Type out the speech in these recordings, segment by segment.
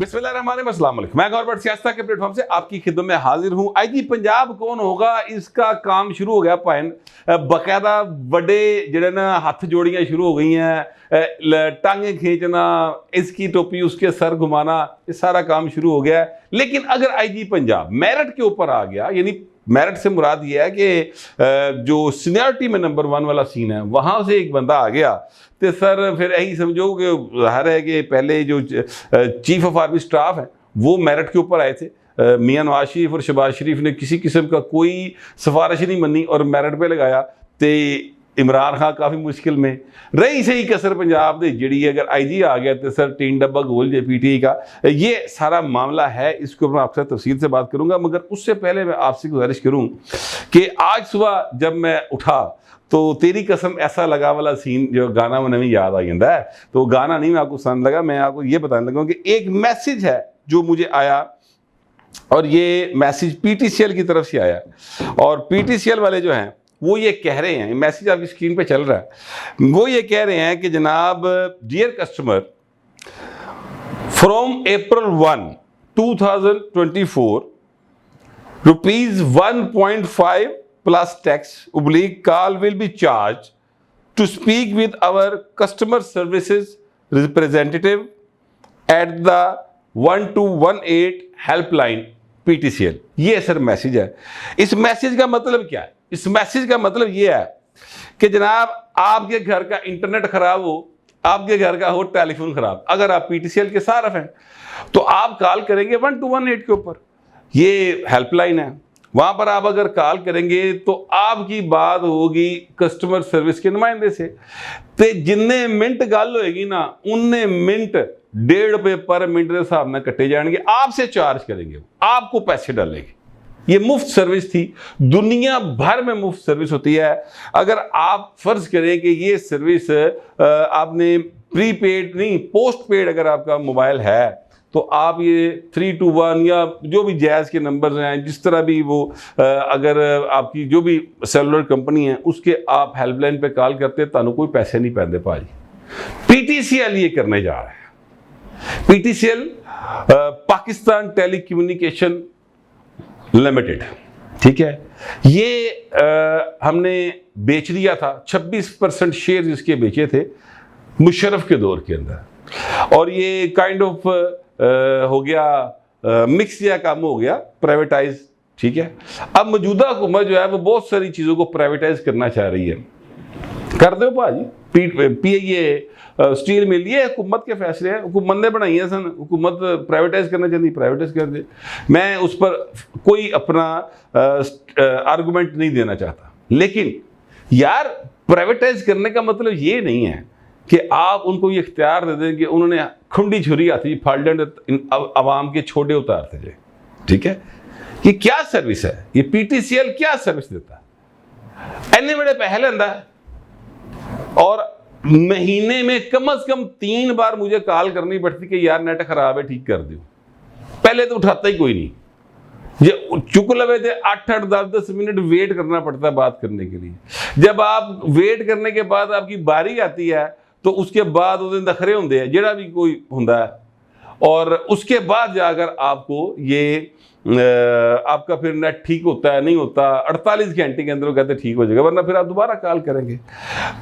बिस्मिल्लाहिर्रहमानिर्रहीम। मैं गौरव सियासत के प्लेटफॉर्म से आपकी खिदमत में हाजिर हूँ। आईजी पंजाब कौन होगा, इसका काम शुरू हो गया पाइन बाकायदा बड़े जड़े ना हाथ जोड़ियाँ शुरू हो गई हैं, टांगे खींचना, इसकी टोपी उसके सर घुमाना, ये सारा काम शुरू हो गया है। लेकिन अगर आईजी पंजाब मेरिट के ऊपर आ गया, यानी मेरिट से मुराद ये है कि जो सीनियरिटी में नंबर 1 वाला सीन है वहाँ से एक बंदा आ गया तो सर फिर यही समझो कि ज़ाहिर है कि पहले जो चीफ ऑफ आर्मी स्टाफ है वो मेरिट के ऊपर आए थे। मियां नवाज शरीफ और शहबाज शरीफ ने किसी किस्म का कोई सिफारिश नहीं मनी और मेरिट पे लगाया तो इमरान खान काफ़ी मुश्किल में रही। सही कसर पंजाब दे जी अगर आईजी आ गया तो सर 3 डब्बा गोल जे पीटीआई का ये सारा मामला है। इसको मैं आपसे तफसील से बात करूंगा, मगर उससे पहले मैं आपसे गुजारिश करूं कि आज सुबह जब मैं उठा तो तेरी कसम ऐसा लगा वाला सीन जो गाना में नहीं याद आ जाता है, तो गाना नहीं मैं आपको पसंद लगा। मैं आपको ये बताने लगा कि एक मैसेज है जो मुझे आया और ये मैसेज पीटीसीएल की तरफ से आया और पीटीसीएल वाले जो हैं वो ये कह रहे हैं, मैसेज आपकी स्क्रीन पे चल रहा है, वो ये कह रहे हैं कि जनाब dear customer, from April 1, 2024 ₹1.5 plus tax / call will be charged to speak with our customer services representative at the 1218 helpline PTCL। ये सर मैसेज है। इस मैसेज का मतलब क्या है? इस मैसेज का मतलब ये है कि जनाब आपके घर का इंटरनेट खराब हो, आपके घर का हो टेलीफोन खराब, अगर आप पीटीसीएल के सारफ हैं तो आप कॉल करेंगे 1218 के ऊपर, ये हेल्पलाइन है। वहां पर आप अगर कॉल करेंगे तो आपकी बात होगी कस्टमर सर्विस के नुमाइंदे से, तो जिन्ने मिनट गल होएगी ना उन्ने मिनट ₹1.5 पर मिनट के हिसाब में कटे जाएंगे, आपसे चार्ज करेंगे, आपको पैसे डालेंगे। ये मुफ्त सर्विस थी, दुनिया भर में मुफ्त सर्विस होती है। अगर आप फर्ज करें कि ये सर्विस आपने प्रीपेड नहीं पोस्ट पेड अगर आपका मोबाइल है तो आप ये 321 या जो भी जायज़ के नंबर हैं, जिस तरह भी वो अगर आपकी जो भी सेलुलर कंपनी है उसके आप हेल्पलाइन पे कॉल करते तानू कोई पैसे नहीं पैंदे भाजी। पीटीसीएल ये करने जा रहा है। पीटीसीएल पाकिस्तान टेलीकम्युनिकेशन लिमिटेड, ठीक है, ये हमने बेच दिया था। 26% शेयर इसके बेचे थे मुशर्रफ के दौर के अंदर और ये काइंड ऑफ हो गया मिक्स या काम हो गया, प्राइवेटाइज, ठीक है। अब मौजूदा हुकूमत जो है वो बहुत सारी चीज़ों को प्राइवेटाइज करना चाह रही है। कर दो भाजी, पीआईए स्टील मिल, ये हुकूमत के फैसले हैं, हुकूमत ने बनाई है सन, हुकूमत प्राइवेटाइज करना चाहती, प्राइवेटाइज कर दे। मैं उस पर कोई अपना आर्गूमेंट नहीं देना चाहता, लेकिन यार प्राइवेटाइज करने का मतलब ये नहीं है कि आप उनको ये इख्तियार दे दें कि उन्होंने खुंडी छुरी आती फाल्ट आवाम के छोटे उतारते जाए, ठीक है। ये क्या सर्विस है? ये पीटीसीएल क्या सर्विस देता है? इतने बड़े पहले अंदर और महीने में कम से कम 3 बार मुझे कॉल करनी पड़ती कि यार नेट खराब है, ठीक कर दो। पहले तो उठाता ही कोई नहीं, ये चुक लगे थे 8-8 10-10 मिनट वेट करना पड़ता है बात करने के लिए। जब आप वेट करने के बाद आपकी बारी आती है तो उसके बाद उस दिन नखरे होंगे हैं जेड़ा भी कोई होंदा है और उसके बाद जाकर आपको ये आपका फिर नेट ठीक होता है नहीं होता, 48 घंटे के अंदर वो कहते ठीक हो जाएगा, वरना फिर आप दोबारा कॉल करेंगे।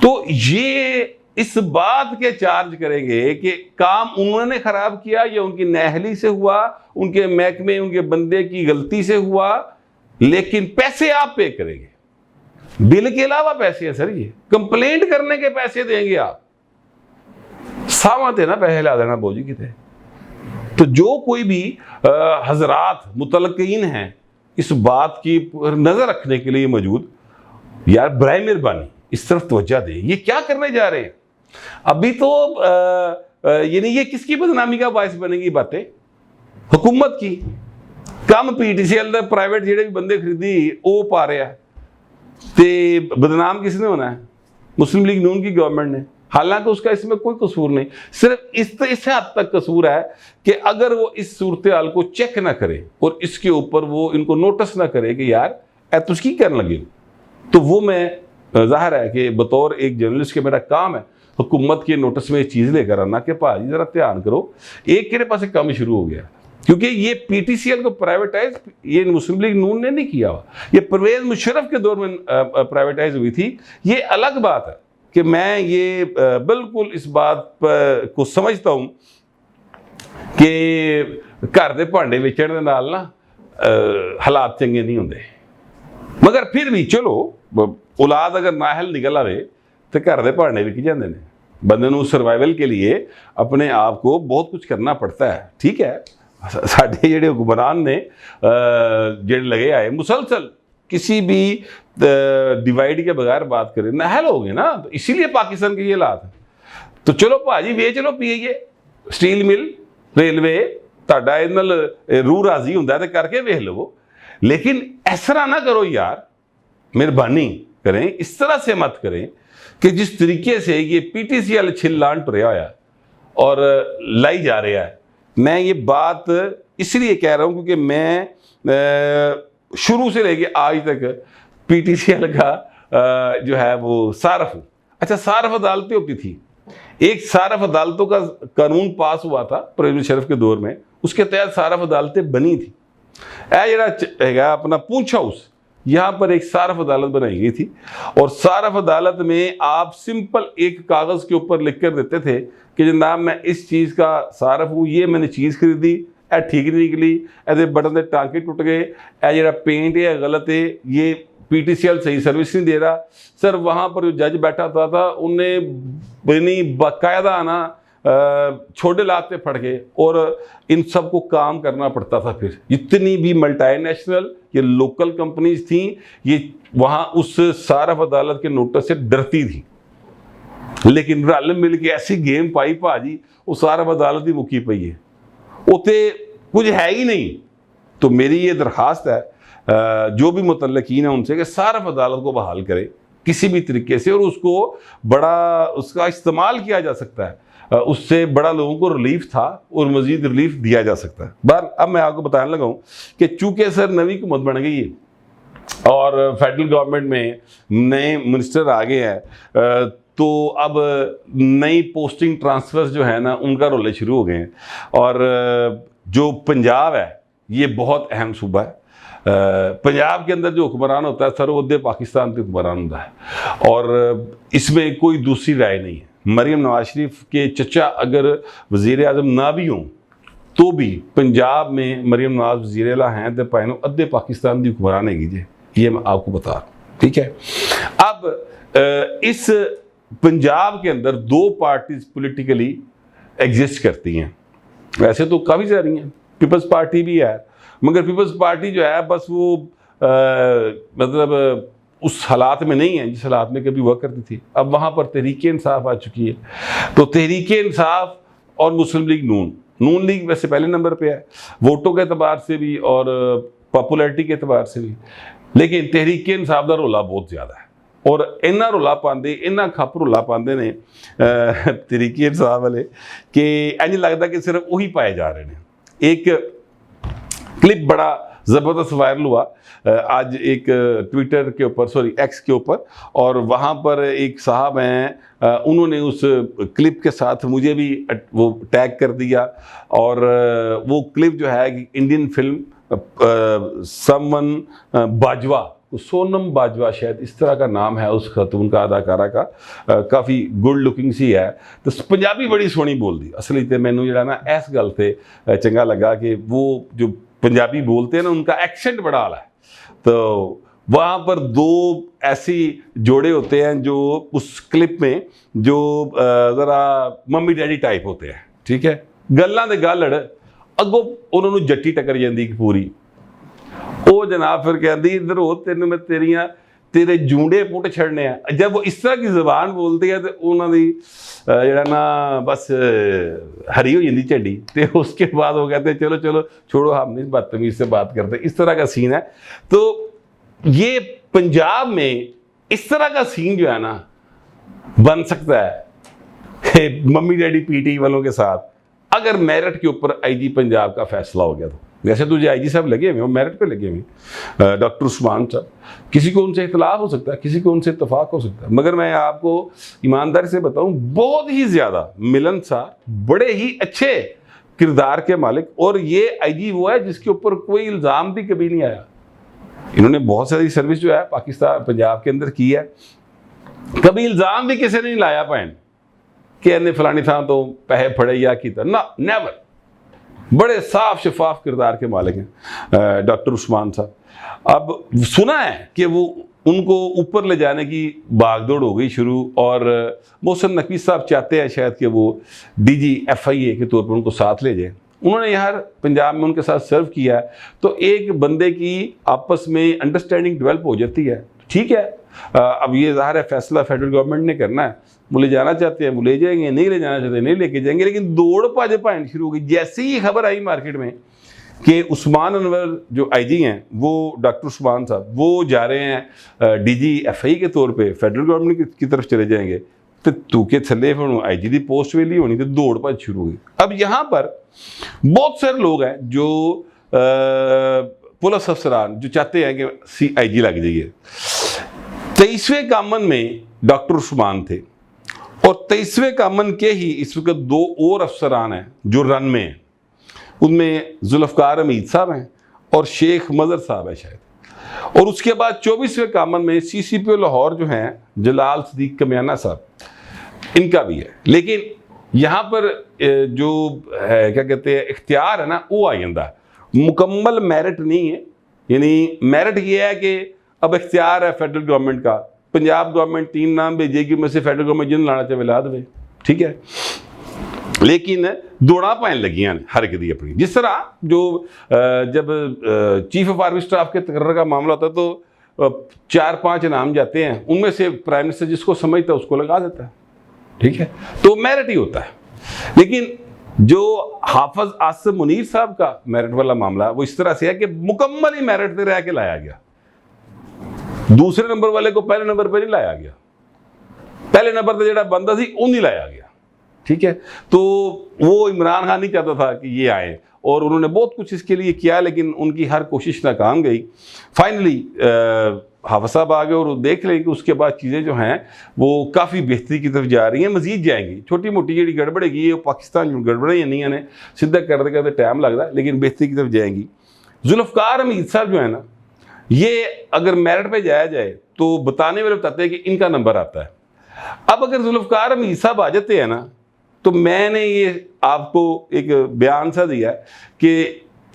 तो ये इस बात के चार्ज करेंगे कि काम उन्होंने खराब किया या उनकी नाअहली से हुआ, उनके महकमे उनके बंदे की गलती से हुआ, लेकिन पैसे आप पे करेंगे। बिल के अलावा पैसे हैं सर, ये कंप्लेंट करने के पैसे देंगे आप, सावा देना पैसे ला देना बोझी कितने। तो जो कोई भी हजरात मुतलकीन हैं इस बात की नजर रखने के लिए मौजूद, यार बराए मेहरबानी इस तरफ तवज्जो दें। ये क्या करने जा रहे हैं? अभी तो यानी ये किसकी बदनामी का बायस बनेगी बातें? हुकूमत की। कम पीटीसीएल दे प्राइवेट जेडे भी बंदे खरीदी वो पा रहे हैं, तो बदनाम किसने होना है? मुस्लिम लीग नून की गवर्नमेंट ने। हालांकि उसका इसमें कोई कसूर नहीं, सिर्फ इस हद तक कसूर है कि अगर वो इस सूरत हाल को चेक ना करे और इसके ऊपर वो इनको नोटिस ना करे कि यार तुझकी करने लगे, तो वो मैं जाहिर है कि बतौर एक जर्नलिस्ट के मेरा काम है हुकूमत के नोटिस में ये चीज़ लेकर आना कि भाजी ज़रा ध्यान करो, एक केरे पास काम शुरू हो गया, क्योंकि ये PTCL को प्राइवेटाइज ये मुस्लिम लीग नून ने नहीं किया हुआ, ये परवेज़ मुशर्रफ के दौर में प्राइवेटाइज हुई थी। ये अलग बात है कि मैं ये बिल्कुल इस बात को समझता हूँ कि घर के भांडे बेचण दे नाल ना हालात चंगे नहीं होंगे, मगर फिर भी चलो औलाद अगर नाहल निकल आए तो घर के भांडे विक जाते हैं। बंदे नूं सर्वाइवल के लिए अपने आप को बहुत कुछ करना पड़ता है। ठीक है, साढ़े जेडे हुक्मरान ने जेडे लगे आए मुसलसल किसी भी डिवाइड के बगैर बात करें, नाहल हो गए ना, तो इसीलिए पाकिस्तान के ये हालात है। तो चलो भाजी वेच लो PIA, स्टील मिल, रेलवे, ਤੁਹਾਡਾ ਇਹਦੇ ਨਾਲ रूह राजी ਹੁੰਦਾ तो करके वेख लो, लेकिन इस तरह ना करो यार, मेहरबानी करें, इस तरह से मत करें कि जिस तरीके से ये PTCL छिल्लान टुरया होया और लाई जा रहा है। मैं ये बात इसलिए कह रहा हूँ क्योंकि मैं शुरू से लेके आज तक PTCL का जो है वो सारफ हूँ। अच्छा, सारफ अदालतें होती थी, एक सारफ अदालतों का कानून पास हुआ था परवेज़ मुशर्रफ के दौर में, उसके तहत सारफ अदालतें बनी थी। जरा अपना पूंछ हाउस, यहाँ पर एक सारफ अदालत बनाई गई थी और सारफ अदालत में आप सिंपल एक कागज़ के ऊपर लिख कर देते थे कि जनाब मैं इस चीज़ का सारफ हूँ, ये मैंने चीज़ खरीदी, ए ठीक नहीं निकली, ए बटन के टांके टुट गए, ए जरा पेंट है गलत है, ये PTCL सही सर्विस नहीं दे रहा। सर वहाँ पर जो जज बैठा होता था उन्हें बनी बाकायदा आना छोटे लाते फट गए और इन सब को काम करना पड़ता था। फिर जितनी भी मल्टीनेशनल ये लोकल कंपनीज थी ये वहाँ उस सारफ अदालत के नोटिस से डरती थी, लेकिन रल मिल के ऐसी गेम पाई भाजी, वो सारफ अदालत ही मुकी पई है, उते कुछ है ही नहीं। तो मेरी ये दरख्वास्त है जो भी मुतल्लकीन है उनसे कि सारफ अदालत को बहाल करें किसी भी तरीके से, और उसको बड़ा उसका इस्तेमाल किया जा सकता है, उससे बड़ा लोगों को रिलीफ था और मज़ीद रिलीफ दिया जा सकता है। बार अब मैं आपको बताने लगा हूँ कि चूँकि सर नवी हुकूमत बन गई है और फेडरल गवर्नमेंट में नए मिनिस्टर आ गए हैं, तो अब नई पोस्टिंग ट्रांसफ़र्स जो है ना उनका रोले शुरू हो गए हैं। और जो पंजाब है ये बहुत अहम सूबा है। पंजाब के अंदर जो हुक्मरान होता है सर्वोदय पाकिस्तान के हुक्मरान होता है और इसमें कोई दूसरी राय नहीं है। मरीम नवाज शरीफ के चचा अगर वज़ीर आज़म ना भी हों तो भी पंजाब में मरीम नवाज वज़ीर आला हैं तो पाए अद्धे पाकिस्तान की हुक्मरान है जी, ये मैं आपको बता रहा हूँ। ठीक है, अब इस पंजाब के अंदर दो पार्टीज पॉलिटिकली एग्जिस्ट करती हैं, वैसे तो काफ़ी सारी हैं, पीपल्स पार्टी भी है, मगर पीपल्स पार्टी जो है बस वो मतलब उस हालात में नहीं है जिस हालात में कभी हुआ करती थी। अब वहाँ पर तहरीक इंसाफ आ चुकी है, तो तहरीक इंसाफ और मुस्लिम लीग नून लीग वैसे पहले नंबर पे है वोटों के अतबार से भी और पॉपुलैरिटी के अतबार से भी, लेकिन तहरीक इंसाफ का रोला बहुत ज़्यादा है और इन्ना रोला पाते इन्ना खप रोला पाते ने तहरीक इंसाफ वाले कि इंज लगता कि सिर्फ वही पाए जा रहे हैं। एक क्लिप बड़ा ज़बरदस्त वायरल हुआ आज एक ट्विटर के ऊपर, सॉरी एक्स के ऊपर, और वहाँ पर एक साहब हैं उन्होंने उस क्लिप के साथ मुझे भी वो टैग कर दिया और वो क्लिप जो है Indian film someone Bajwa, Sonam Bajwa शायद इस तरह का नाम है उस खातून का, अदाकारा का, काफ़ी गुड लुकिंग सी है, तो पंजाबी बड़ी सोहनी बोलती। असली तो मैनू जो ना इस गल से चंगा लगा कि वो जो पंजाबी बोलते हैं ना उनका एक्सेंट बड़ा आला है। तो वहाँ पर दो ऐसी जोड़े होते हैं जो उस क्लिप में जो ज़रा मम्मी डैडी टाइप होते हैं। ठीक है, गल्लां दे गल अगों उन्होंने जट्टी टकर जाती पूरी, वो जनाब फिर कहती इधर हो तेन मैं तेरे जूंडे पुट छड़ने हैं। जब वो इस तरह की ज़बान बोलती है तो उन्होंने जरा ना बस हरी हो जाती झंडी, तो उसके बाद वो कहते चलो चलो छोड़ो हम नहीं बदतमीज़ से बात करते। इस तरह का सीन है। तो ये पंजाब में इस तरह का सीन जो है ना बन सकता है मम्मी डैडी PT वालों के साथ, अगर मेरिट के ऊपर IG पंजाब का फैसला हो गया तो वैसे तो जो आईजी साहब लगे हुए वो मेरिट पे लगे हुए, डॉक्टर उस्मान साहब, किसी को उनसे इख्तिलाफ हो सकता है, किसी को उनसे इत्तफाक हो सकता है, मगर मैं आपको ईमानदारी से बताऊं बहुत ही ज़्यादा मिलनसार, बड़े ही अच्छे किरदार के मालिक। और ये आईजी वो है जिसके ऊपर कोई इल्ज़ाम भी कभी नहीं आया। इन्होंने बहुत सारी सर्विस जो है पाकिस्तान पंजाब के अंदर की है, कभी इल्ज़ाम भी किसी ने नहीं लाया पैन कि इन्हें फलानी था तो पैसे फड़े या किया ना, नेवर। बड़े साफ शफाफ किरदार के मालिक हैं डॉक्टर उस्मान साहब। अब सुना है कि वो उनको ऊपर ले जाने की भागदौड़ हो गई शुरू, और मोहसिन नकवी साहब चाहते हैं शायद कि वो डीजी FIA के तौर पर उनको साथ ले जाए। उन्होंने यहाँ पंजाब में उनके साथ सर्व किया है, तो एक बंदे की आपस में अंडरस्टैंडिंग डेवलप हो जाती है, ठीक है। अब ये ज़ाहिर है फैसला फेडरल गवर्नमेंट ने करना है, वो ले जाना चाहते हैं वो ले जाएंगे, नहीं ले जाना चाहते नहीं लेके जाएंगे। लेकिन दौड़ भज भाइन शुरू हो गई जैसे ही खबर आई मार्केट में कि उस्मान अनवर जो आईजी हैं वो डॉक्टर उस्मान साहब वो जा रहे हैं DG FI के तौर पे फेडरल गवर्नमेंट की तरफ चले जाएंगे, तो तू के थले फिर IG की पोस्ट वेली होनी, तो दौड़ भज शुरू हुई। अब यहाँ पर बहुत सारे लोग हैं जो पुलिस अफसरान जो चाहते हैं कि IG लग जाइए। 23वें कामन में डॉक्टर उस्मान थे, और 23वें कामन के ही इस वक्त 2 और अफसरान हैं जो रन में हैं। उनमें जुल्फ़कार हमीद साहब हैं और शेख मज़र साहब है शायद। और उसके बाद 24वें कामन में CCPO लाहौर जो हैं जलाल सदीक कमियाना साहब, इनका भी है। लेकिन यहाँ पर जो है क्या कहते हैं इख्तियार है ना, वो आ जाता मुकम्मल मेरिट नहीं है। यानी मेरिट ये है कि अब इख्तियार है फेडरल गवर्नमेंट का, पंजाब गवर्नमेंट 3 नाम भेजेगी, उनमें से फेडरल गवर्नमेंट जिन लाना चाहे ला दे, ठीक है। लेकिन दौड़ा पाइन लगियां ने हर एक दी अपनी। जिस तरह जो जब चीफ ऑफ आर्मी स्टाफ के तकर्रर का मामला होता है तो 4-5 नाम जाते हैं, उनमें से प्राइम मिनिस्टर जिसको समझता है उसको लगा देता है, ठीक है, तो मेरिट ही होता है। लेकिन जो हाफिज आसिम मुनीर साहब का मेरिट वाला मामला वो इस तरह से है कि मुकम्मल ही मेरिट पे रह के लाया गया, दूसरे नंबर वाले को पहले नंबर पर नहीं लाया गया, पहले नंबर पर जो बंदा सी उन्हीं लाया गया, ठीक है। तो वो इमरान खान नहीं चाहता था कि ये आए, और उन्होंने बहुत कुछ इसके लिए किया, लेकिन उनकी हर कोशिश नाकाम गई। फाइनली हाफिज साहब आ गए, और वो देख लें कि उसके बाद चीज़ें जो हैं वो काफ़ी बेहतरी की तरफ जा रही हैं, मजीद जाएंगी। छोटी मोटी जी गड़बड़ है पाकिस्तान जो गड़बड़े नहीं आने सीधा करते करते टाइम लगता है, लेकिन बेहतरी की तरफ जाएंगी। जुल्फ़कार हमीद साहब जो है ना, ये अगर मेरिट पे जाया जाए तो बताने वाले बताते हैं कि इनका नंबर आता है। अब अगर जुल्फ़कार हमीद साहब आ जाते हैं ना, तो मैंने ये आपको एक बयान सा दिया कि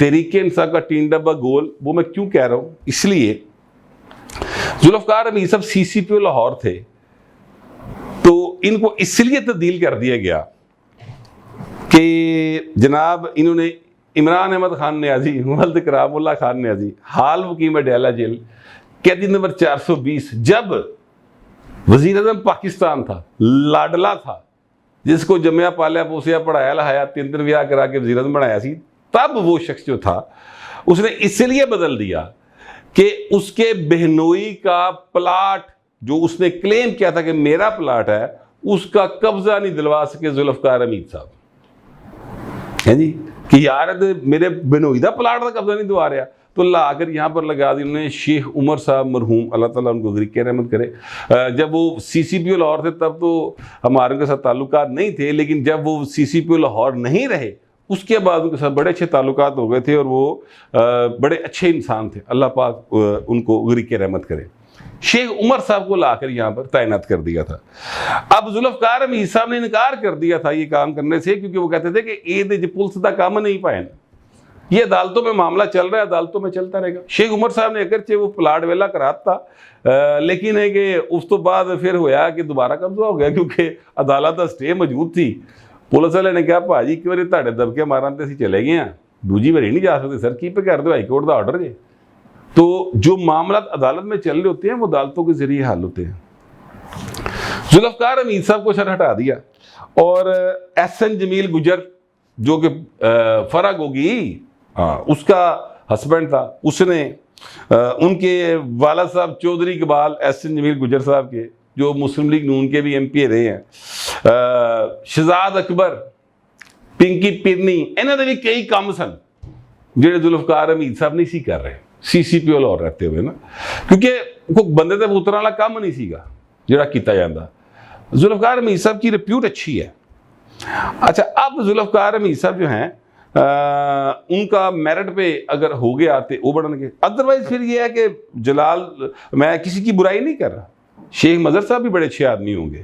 तहरीक इंसाफ का 3 डब्बा गोल, वो मैं क्यों कह रहा हूँ, इसलिए जुल्फ़कार हमीद साहब CCPO लाहौर थे, तो इनको इसलिए तब्दील कर दिया गया कि जनाब इन्होंने इमरान अहमद खान न्याजी, वल्द करामुल्लाह खान न्याजी, हाल मुकीम डैला जेल, कैदी नंबर 420, जब वज़ीर आज़म पाकिस्तान था, लाडला था, जिसको जमया पालिया पोसिया पढ़ाया लहाया 3 ब्याह करा के वज़ीर आज़म बनाया सी, तब वो शख्स जो था उसने इसलिए बदल दिया कि उसके बहनोई का प्लाट जो उसने क्लेम किया था कि मेरा प्लाट है, उसका कब्जा नहीं दिलवा सके जुल्फ़कार हमीद साहब, है जी, कि यार मेरे बहनोई का प्लाट का कब्जा नहीं दिलवा रहा, तो ला आकर यहाँ पर लगा दी उन्होंने शेख उमर साहब मरहूम, अल्लाह ताला उनको ग़रीक़ रहमत करे। जब वो CCPO लाहौर थे तब तो हमारे उनके साथ ताल्लुकात नहीं थे, लेकिन जब वो CCPO लाहौर नहीं रहे उसके बाद उनके साथ बड़े अच्छे ताल्लुकात हो गए थे, और वो बड़े अच्छे इंसान थे, अल्लाह पाक उनको ग़रीक़ रहमत करे। शेख उमर साहब को लाकर यहाँ पर तैनात कर दिया था। अब जुल्फ़कार हमीद साहब ने इनकार कर दिया था ये काम करने से, क्योंकि वो कहते थे कि ये पुलिस का काम नहीं पाए, ये अदालतों में मामला चल रहा है, अदालतों में चलता रहेगा। शेख उमर साहब ने अगरचे वो प्लाट वेला कराता, लेकिन है कि उस तो बाद फिर होया कि दोबारा कब्जा हो गया, क्योंकि अदालत का स्टे मौजूद थी। पुलिस वाले ने कहा भाजी एक बार ताड़े दबके मारन तो असीं चले गए हैं, दूजी बारी नहीं जा सकते सर, की पे कर दो, हाईकोर्ट का ऑर्डर जे। तो जो मामला अदालत में चल रहे होते हैं वो अदालतों के जरिए हल होते हैं। जुल्फ़कार हमीद साहब को सर हटा दिया, और SN जमील गुजर जो कि फराग होगी, हाँ, उसका हस्बैंड था, उसने उनके वाला साहब चौधरी इकबाल SN जमील गुजर साहब के, जो मुस्लिम लीग नून के भी MP रहे हैं, शहजाद अकबर, पिंकी पिरनी, इन्होंने भी कई काम सन, ਜਿਹੜੇ ਜ਼ੁਲਫਕਾਰ ਹਮੀਦ ਸਾਹਿਬ ਨਹੀਂ ਸੀ ਕਰ ਰਹੇ CCP ਲਾਹੌਰ रहते हुए ना, क्योंकि कोई बंदे ਦੇ ਪੁੱਤਰਾਂ ਵਾਲਾ ਕੰਮ नहीं ਸੀਗਾ ਜਿਹੜਾ ਕੀਤਾ ਜਾਂਦਾ। जुल्फ़कार हमीद साहब की रिप्यूट अच्छी है। अच्छा, अब जुल्फ़कार हमीद साहब जो हैं उनका मेरिट पे अगर हो गया तो वो बढ़ेंगे, अदरवाइज फिर ये है कि जलाल, मैं किसी की बुराई नहीं कर रहा, शेख मज़हर साहब भी बड़े अच्छे आदमी होंगे,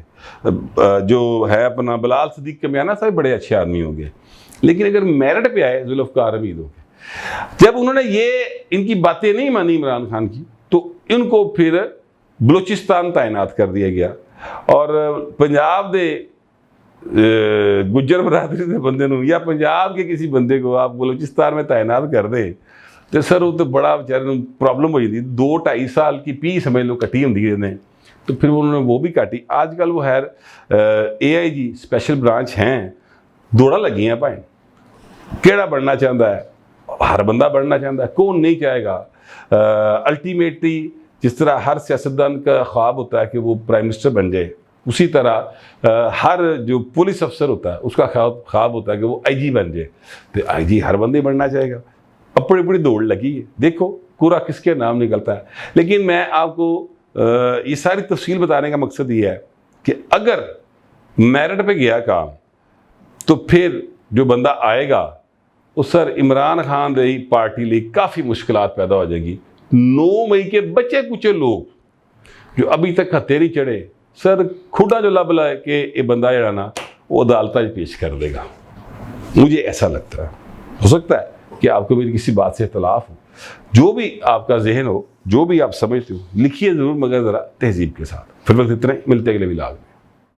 जो है अपना बिलाल सिद्दीक़ कमियाना साहब बड़े अच्छे आदमी होंगे, लेकिन अगर मेरिट पे आए जुल्फ़कार हमीद होंगे। जब उन्होंने ये इनकी बातें नहीं मानी इमरान खान की, तो इनको फिर बलूचिस्तान तैनात कर दिया गया और पंजाब के गुज्जर बरादरी के बंदे नूं या पंजाब के किसी बंदे को आप बलूचिस्तान में तैनात कर दें तो सर वो तो बड़ा बेचारे प्रॉब्लम हो जाती। 2-2.5 साल की पी समझ लो कटी होंगी ने, तो फिर उन्होंने वो भी काटी। आजकल वो खैर AIG स्पेशल ब्रांच हैं, दौड़ा लगी हैं भाई, केड़ा बनना चाहता है, हर बंदा बनना चाहता है, कौन नहीं चाहेगा। अल्टीमेटली जिस तरह हर सियासतदान का ख्वाब होता है कि वो प्राइम मिनिस्टर बन जाए, उसी तरह हर जो पुलिस अफसर होता है उसका ख्वाब होता है कि वो IG बन जाए। तो IG हर बंदे बनना चाहेगा। अपनी बड़ी दौड़ लगी है, देखो पूरा किसके नाम निकलता है। लेकिन मैं आपको ये सारी तफसील बताने का मकसद ये है कि अगर मेरिट पे गया काम तो फिर जो बंदा आएगा वो सर इमरान खान की पार्टी लिए काफ़ी मुश्किलात पैदा हो जाएगी। 9 मई के बच्चे कुछ लोग जो अभी तक हथेली चढ़े, सर खुदा जो लब लाए कि ये बंदा जरा ना वो अदालत पेश कर देगा। मुझे ऐसा लगता है, हो सकता है कि आपको मेरी किसी बात से इख्तलाफ हो, जो भी आपका जहन हो, जो भी आप समझते हो, लिखिए ज़रूर, मगर ज़रा तहजीब के साथ। फिर वक्त इतना ही, मिलते अगले व्लॉग।